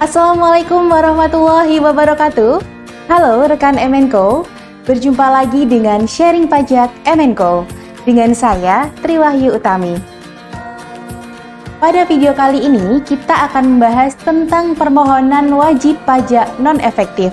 Assalamualaikum warahmatullahi wabarakatuh. Halo rekan MNCo, berjumpa lagi dengan Sharing Pajak MNCo dengan saya Triwahyu Utami. Pada video kali ini kita akan membahas tentang permohonan wajib pajak non-efektif.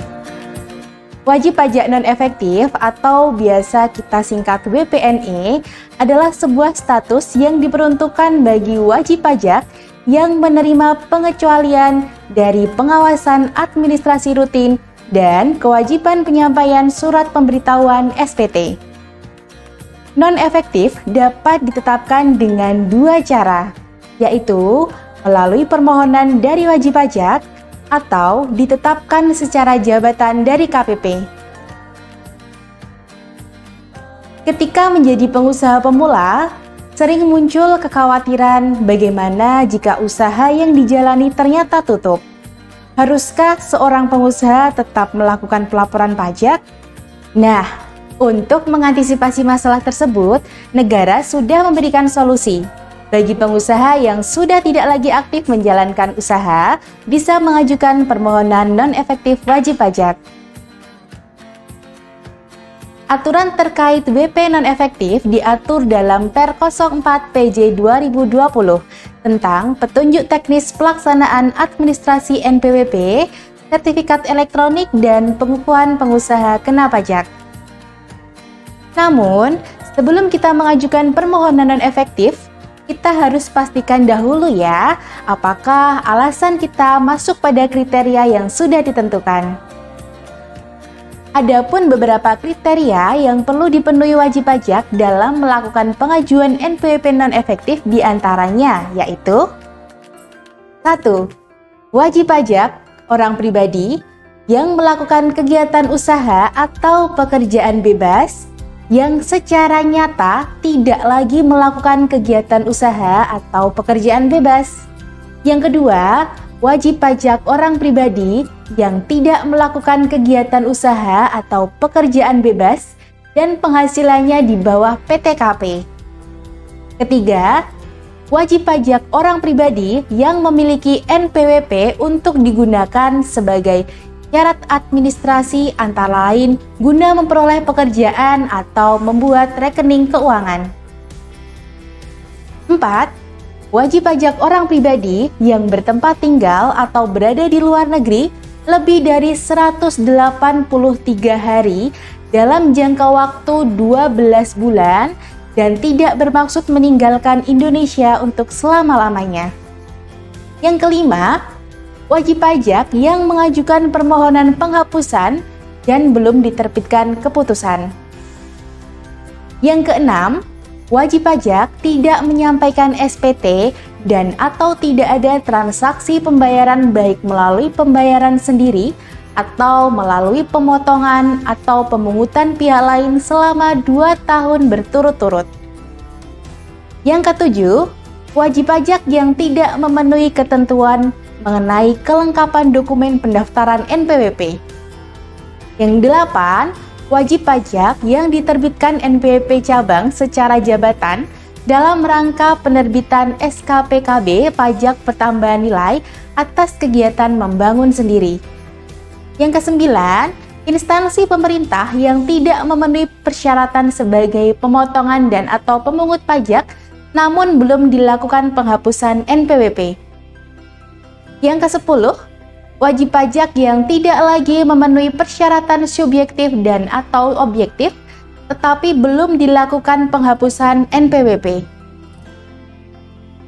Wajib pajak non-efektif atau biasa kita singkat WPNE adalah sebuah status yang diperuntukkan bagi wajib pajak yang menerima pengecualian dari pengawasan administrasi rutin dan kewajiban penyampaian surat pemberitahuan SPT. Non-efektif dapat ditetapkan dengan dua cara, yaitu melalui permohonan dari wajib pajak atau ditetapkan secara jabatan dari KPP. Ketika menjadi pengusaha pemula, sering muncul kekhawatiran bagaimana jika usaha yang dijalani ternyata tutup. Haruskah seorang pengusaha tetap melakukan pelaporan pajak? Nah, untuk mengantisipasi masalah tersebut, negara sudah memberikan solusi. Bagi pengusaha yang sudah tidak lagi aktif menjalankan usaha, bisa mengajukan permohonan non-efektif wajib pajak. Aturan terkait WP non-efektif diatur dalam Per 04 PJ 2020 tentang petunjuk teknis pelaksanaan administrasi NPWP, sertifikat elektronik, dan pengukuhan pengusaha kena pajak. Namun, sebelum kita mengajukan permohonan non-efektif, kita harus pastikan dahulu ya, apakah alasan kita masuk pada kriteria yang sudah ditentukan. Adapun beberapa kriteria yang perlu dipenuhi wajib pajak dalam melakukan pengajuan NPWP non-efektif diantaranya yaitu 1. Wajib pajak orang pribadi yang melakukan kegiatan usaha atau pekerjaan bebas yang secara nyata tidak lagi melakukan kegiatan usaha atau pekerjaan bebas. Yang kedua, wajib pajak orang pribadi yang tidak melakukan kegiatan usaha atau pekerjaan bebas dan penghasilannya di bawah PTKP. Ketiga, wajib pajak orang pribadi yang memiliki NPWP untuk digunakan sebagai syarat administrasi antara lain guna memperoleh pekerjaan atau membuat rekening keuangan. 4. Wajib pajak orang pribadi yang bertempat tinggal atau berada di luar negeri lebih dari 183 hari dalam jangka waktu 12 bulan dan tidak bermaksud meninggalkan Indonesia untuk selama-lamanya. Yang kelima, wajib pajak yang mengajukan permohonan penghapusan dan belum diterbitkan keputusan. Yang keenam, wajib pajak tidak menyampaikan SPT dan atau tidak ada transaksi pembayaran baik melalui pembayaran sendiri atau melalui pemotongan atau pemungutan pihak lain selama 2 tahun berturut-turut. Yang ketujuh, wajib pajak yang tidak memenuhi ketentuan mengenai kelengkapan dokumen pendaftaran NPWP. Yang delapan, wajib pajak yang diterbitkan NPWP cabang secara jabatan dalam rangka penerbitan SKPKB pajak pertambahan nilai atas kegiatan membangun sendiri. Yang kesembilan, instansi pemerintah yang tidak memenuhi persyaratan sebagai pemotongan dan atau pemungut pajak namun belum dilakukan penghapusan NPWP. Yang ke-10, wajib pajak yang tidak lagi memenuhi persyaratan subjektif dan atau objektif, tetapi belum dilakukan penghapusan NPWP.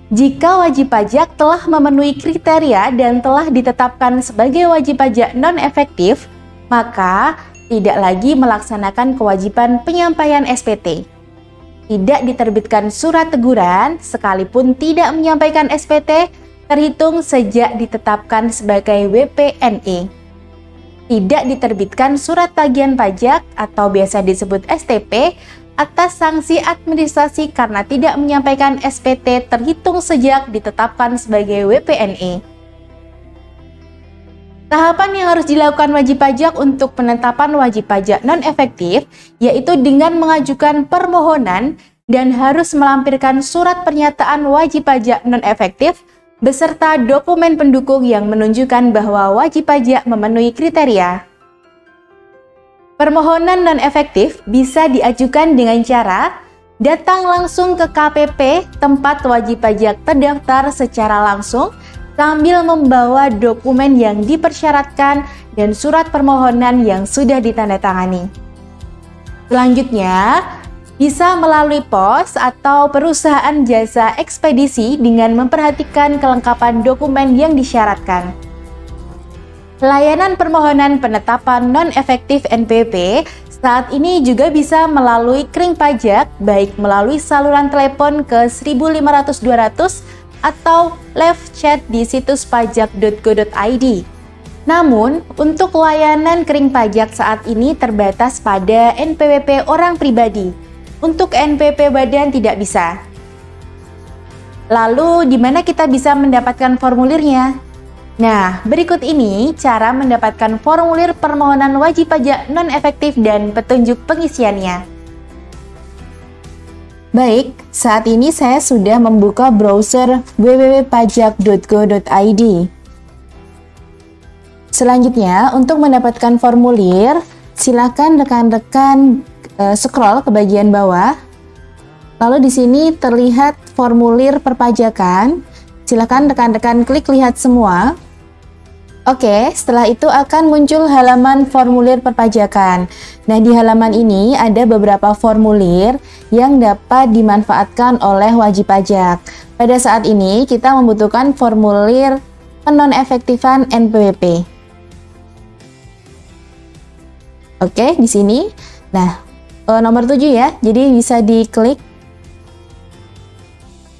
Jika wajib pajak telah memenuhi kriteria dan telah ditetapkan sebagai wajib pajak non-efektif, maka tidak lagi melaksanakan kewajiban penyampaian SPT. Tidak diterbitkan surat teguran, sekalipun tidak menyampaikan SPT, terhitung sejak ditetapkan sebagai WPNE. Tidak diterbitkan surat tagihan pajak atau biasa disebut STP atas sanksi administrasi karena tidak menyampaikan SPT terhitung sejak ditetapkan sebagai WPNE. Tahapan yang harus dilakukan wajib pajak untuk penetapan wajib pajak non-efektif yaitu dengan mengajukan permohonan dan harus melampirkan surat pernyataan wajib pajak non-efektif beserta dokumen pendukung yang menunjukkan bahwa wajib pajak memenuhi kriteria. Permohonan non-efektif bisa diajukan dengan cara datang langsung ke KPP tempat wajib pajak terdaftar secara langsung sambil membawa dokumen yang dipersyaratkan dan surat permohonan yang sudah ditandatangani. Selanjutnya, bisa melalui pos atau perusahaan jasa ekspedisi dengan memperhatikan kelengkapan dokumen yang disyaratkan. Layanan permohonan penetapan non-efektif NPWP saat ini juga bisa melalui kring pajak, baik melalui saluran telepon ke 1.500-200 atau live chat di situs pajak.go.id. Namun, untuk layanan kring pajak saat ini terbatas pada NPWP orang pribadi. Untuk NPWP badan tidak bisa. Lalu, di mana kita bisa mendapatkan formulirnya? Nah, berikut ini cara mendapatkan formulir permohonan wajib pajak non-efektif dan petunjuk pengisiannya. Baik, saat ini saya sudah membuka browser www.pajak.go.id. Selanjutnya, untuk mendapatkan formulir, silakan rekan-rekan scroll ke bagian bawah. Lalu di sini terlihat formulir perpajakan. Silakan rekan-rekan klik lihat semua. Oke, setelah itu akan muncul halaman formulir perpajakan. Nah, di halaman ini ada beberapa formulir yang dapat dimanfaatkan oleh wajib pajak. Pada saat ini kita membutuhkan formulir penonefektifan NPWP. Oke, di sini. Nah, nomor 7 ya, jadi bisa diklik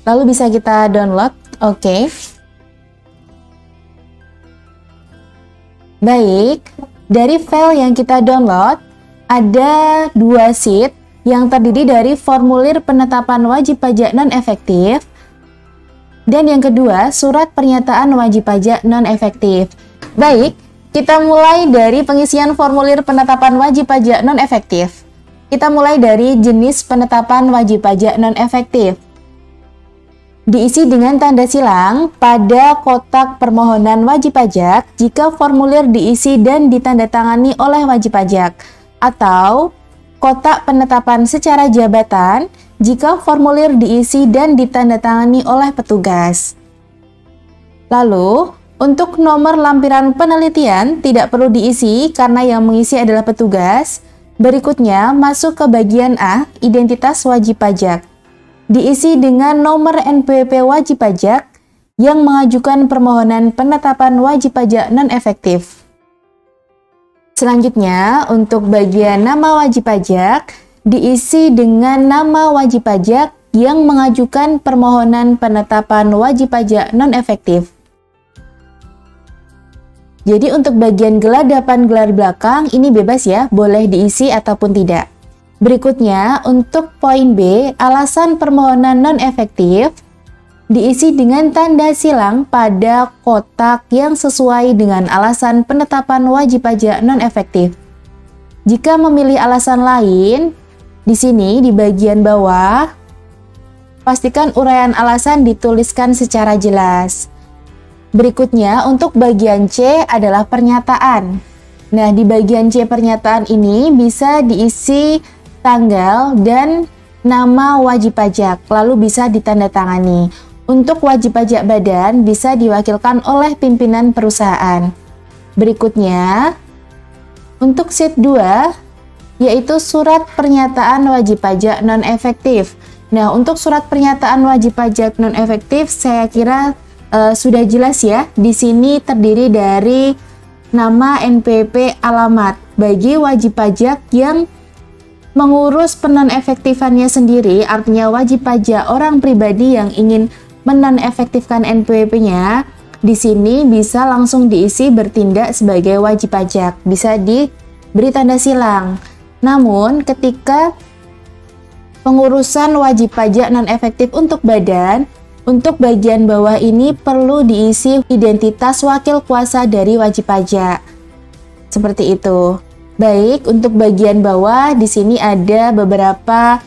lalu bisa kita download. Oke. Baik, dari file yang kita download ada 2 sheet yang terdiri dari formulir penetapan wajib pajak non-efektif dan yang kedua surat pernyataan wajib pajak non-efektif. Baik, kita mulai dari pengisian formulir penetapan wajib pajak non-efektif. Kita mulai dari jenis penetapan wajib pajak non-efektif. Diisi dengan tanda silang pada kotak permohonan wajib pajak jika formulir diisi dan ditandatangani oleh wajib pajak, atau kotak penetapan secara jabatan jika formulir diisi dan ditandatangani oleh petugas. Lalu, untuk nomor lampiran penelitian tidak perlu diisi karena yang mengisi adalah petugas. Berikutnya, masuk ke bagian A, identitas wajib pajak. Diisi dengan nomor NPWP wajib pajak yang mengajukan permohonan penetapan wajib pajak non-efektif. Selanjutnya, untuk bagian nama wajib pajak, diisi dengan nama wajib pajak yang mengajukan permohonan penetapan wajib pajak non-efektif. Jadi untuk bagian gelar depan, gelar belakang ini bebas ya, boleh diisi ataupun tidak. Berikutnya, untuk poin B, alasan permohonan non-efektif, diisi dengan tanda silang pada kotak yang sesuai dengan alasan penetapan wajib pajak non-efektif. Jika memilih alasan lain, di sini di bagian bawah, pastikan uraian alasan dituliskan secara jelas. Berikutnya, untuk bagian C adalah pernyataan. Nah, di bagian C pernyataan ini bisa diisi tanggal dan nama wajib pajak, lalu bisa ditandatangani. Untuk wajib pajak badan bisa diwakilkan oleh pimpinan perusahaan. Berikutnya, untuk sheet 2, yaitu surat pernyataan wajib pajak non-efektif. Nah, untuk surat pernyataan wajib pajak non-efektif, saya kira sudah jelas ya. Di sini terdiri dari nama, NPWP, alamat bagi wajib pajak yang mengurus penonefektifannya sendiri, artinya wajib pajak orang pribadi yang ingin menonefektifkan NPWP-nya. Di sini bisa langsung diisi bertindak sebagai wajib pajak, bisa diberi tanda silang. Namun ketika pengurusan wajib pajak non-efektif untuk badan, untuk bagian bawah ini perlu diisi identitas wakil kuasa dari wajib pajak. Seperti itu. Baik, untuk bagian bawah di sini ada beberapa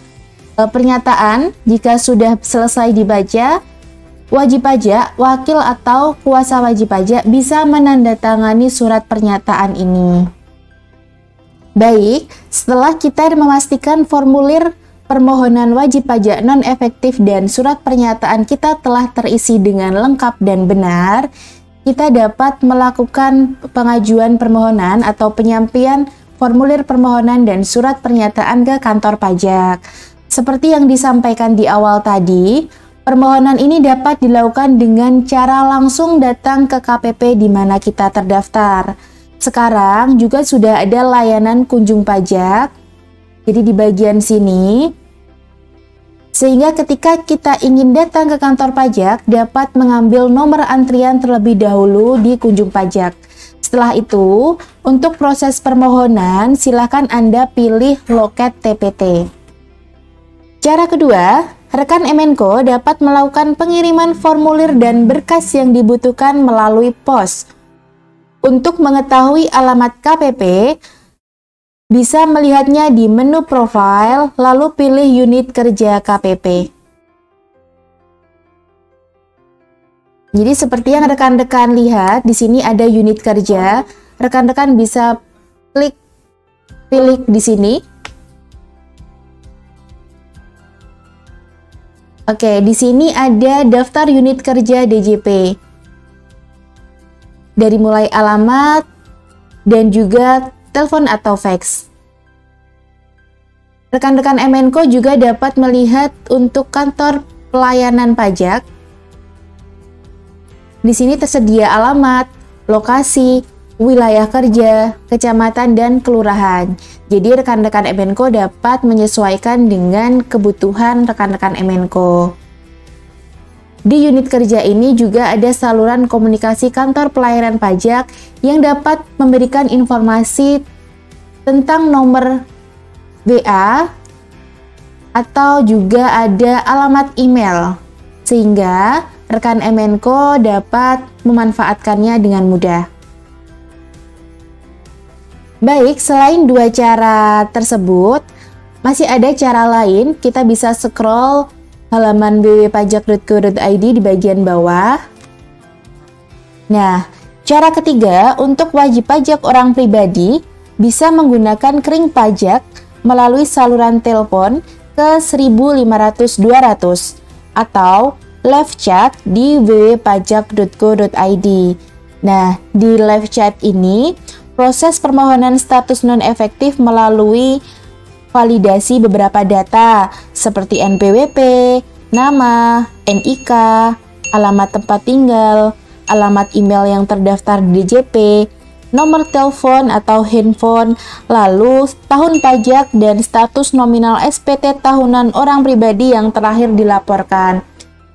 pernyataan. Jika sudah selesai dibaca, wajib pajak, wakil atau kuasa wajib pajak bisa menandatangani surat pernyataan ini. Baik, setelah kita memastikan formulir permohonan wajib pajak non-efektif dan surat pernyataan kita telah terisi dengan lengkap dan benar, kita dapat melakukan pengajuan permohonan atau penyampaian formulir permohonan dan surat pernyataan ke kantor pajak. Seperti yang disampaikan di awal tadi, permohonan ini dapat dilakukan dengan cara langsung datang ke KPP di mana kita terdaftar. Sekarang juga sudah ada layanan kunjung pajak. Jadi di bagian sini, sehingga ketika kita ingin datang ke kantor pajak, dapat mengambil nomor antrian terlebih dahulu di kunjung pajak. Setelah itu, untuk proses permohonan, silakan Anda pilih loket TPT. Cara kedua, rekan MNCO dapat melakukan pengiriman formulir dan berkas yang dibutuhkan melalui pos. Untuk mengetahui alamat KPP, bisa melihatnya di menu profile, lalu pilih unit kerja KPP. Jadi seperti yang rekan-rekan lihat, di sini ada unit kerja. Rekan-rekan bisa pilih di sini. Oke, di sini ada daftar unit kerja DJP. Dari mulai alamat dan juga telepon atau fax. Rekan-rekan MNCO juga dapat melihat untuk kantor pelayanan pajak. Di sini tersedia alamat, lokasi, wilayah kerja, kecamatan, dan kelurahan. Jadi rekan-rekan MNCO dapat menyesuaikan dengan kebutuhan rekan-rekan MNCO. Di unit kerja ini juga ada saluran komunikasi kantor pelayanan pajak yang dapat memberikan informasi tentang nomor WA atau juga ada alamat email, sehingga rekan MNCO dapat memanfaatkannya dengan mudah. Baik, selain dua cara tersebut, masih ada cara lain. Kita bisa scroll halaman www.pajak.go.id di bagian bawah. Nah, cara ketiga untuk wajib pajak orang pribadi bisa menggunakan kering pajak melalui saluran telepon ke 1.500-200 atau live chat di www.pajak.go.id. Nah, di live chat ini proses permohonan status non-efektif melalui validasi beberapa data seperti NPWP, nama, NIK, alamat tempat tinggal, alamat email yang terdaftar di DJP, nomor telepon atau handphone, lalu tahun pajak dan status nominal SPT tahunan orang pribadi yang terakhir dilaporkan.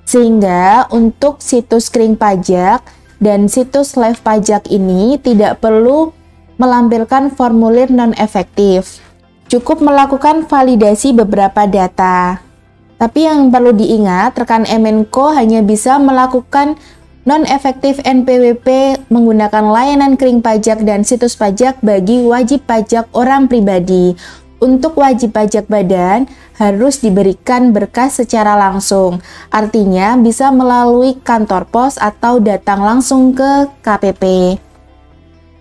Sehingga untuk situs kering pajak dan situs live pajak ini tidak perlu melampirkan formulir non-efektif. Cukup melakukan validasi beberapa data. Tapi yang perlu diingat, rekan MNCO hanya bisa melakukan non-efektif NPWP menggunakan layanan kering pajak dan situs pajak bagi wajib pajak orang pribadi. Untuk wajib pajak badan harus diberikan berkas secara langsung. Artinya bisa melalui kantor pos atau datang langsung ke KPP.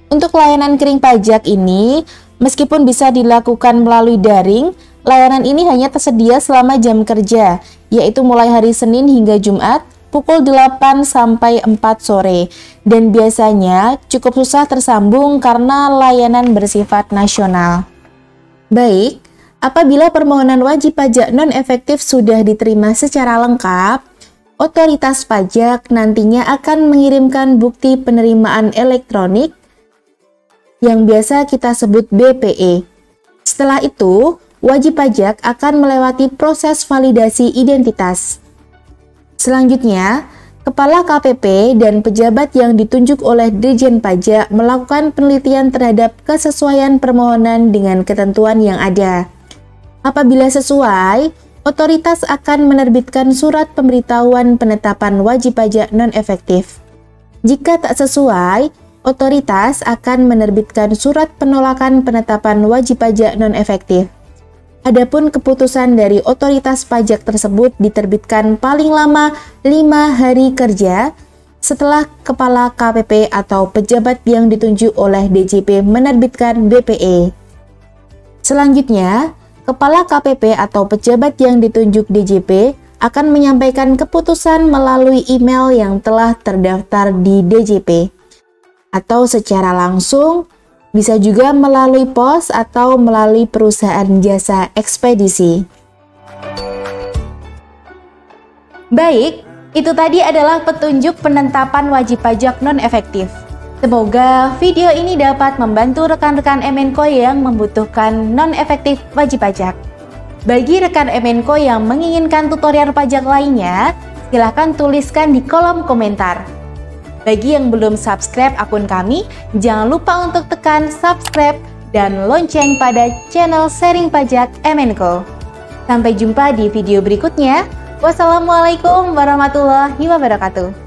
Untuk layanan kering pajak ini, meskipun bisa dilakukan melalui daring, layanan ini hanya tersedia selama jam kerja, yaitu mulai hari Senin hingga Jumat, pukul 8 sampai 4 sore. Dan biasanya cukup susah tersambung karena layanan bersifat nasional. Baik, apabila permohonan wajib pajak non-efektif sudah diterima secara lengkap, otoritas pajak nantinya akan mengirimkan bukti penerimaan elektronik yang biasa kita sebut BPE. Setelah itu, wajib pajak akan melewati proses validasi identitas. Selanjutnya, Kepala KPP dan pejabat yang ditunjuk oleh Dirjen Pajak melakukan penelitian terhadap kesesuaian permohonan dengan ketentuan yang ada. Apabila sesuai, otoritas akan menerbitkan surat pemberitahuan penetapan wajib pajak non-efektif. Jika tak sesuai, otoritas akan menerbitkan surat penolakan penetapan wajib pajak non-efektif. Adapun keputusan dari otoritas pajak tersebut diterbitkan paling lama 5 hari kerja setelah Kepala KPP atau pejabat yang ditunjuk oleh DJP menerbitkan BPE. Selanjutnya, Kepala KPP atau pejabat yang ditunjuk DJP akan menyampaikan keputusan melalui email yang telah terdaftar di DJP, atau secara langsung, bisa juga melalui pos atau melalui perusahaan jasa ekspedisi. Baik, itu tadi adalah petunjuk penetapan wajib pajak non-efektif. Semoga video ini dapat membantu rekan-rekan Emenko yang membutuhkan non-efektif wajib pajak. Bagi rekan Emenko yang menginginkan tutorial pajak lainnya, silahkan tuliskan di kolom komentar. Bagi yang belum subscribe akun kami, jangan lupa untuk tekan subscribe dan lonceng pada channel sharing pajak Emenko. Sampai jumpa di video berikutnya. Wassalamualaikum warahmatullahi wabarakatuh.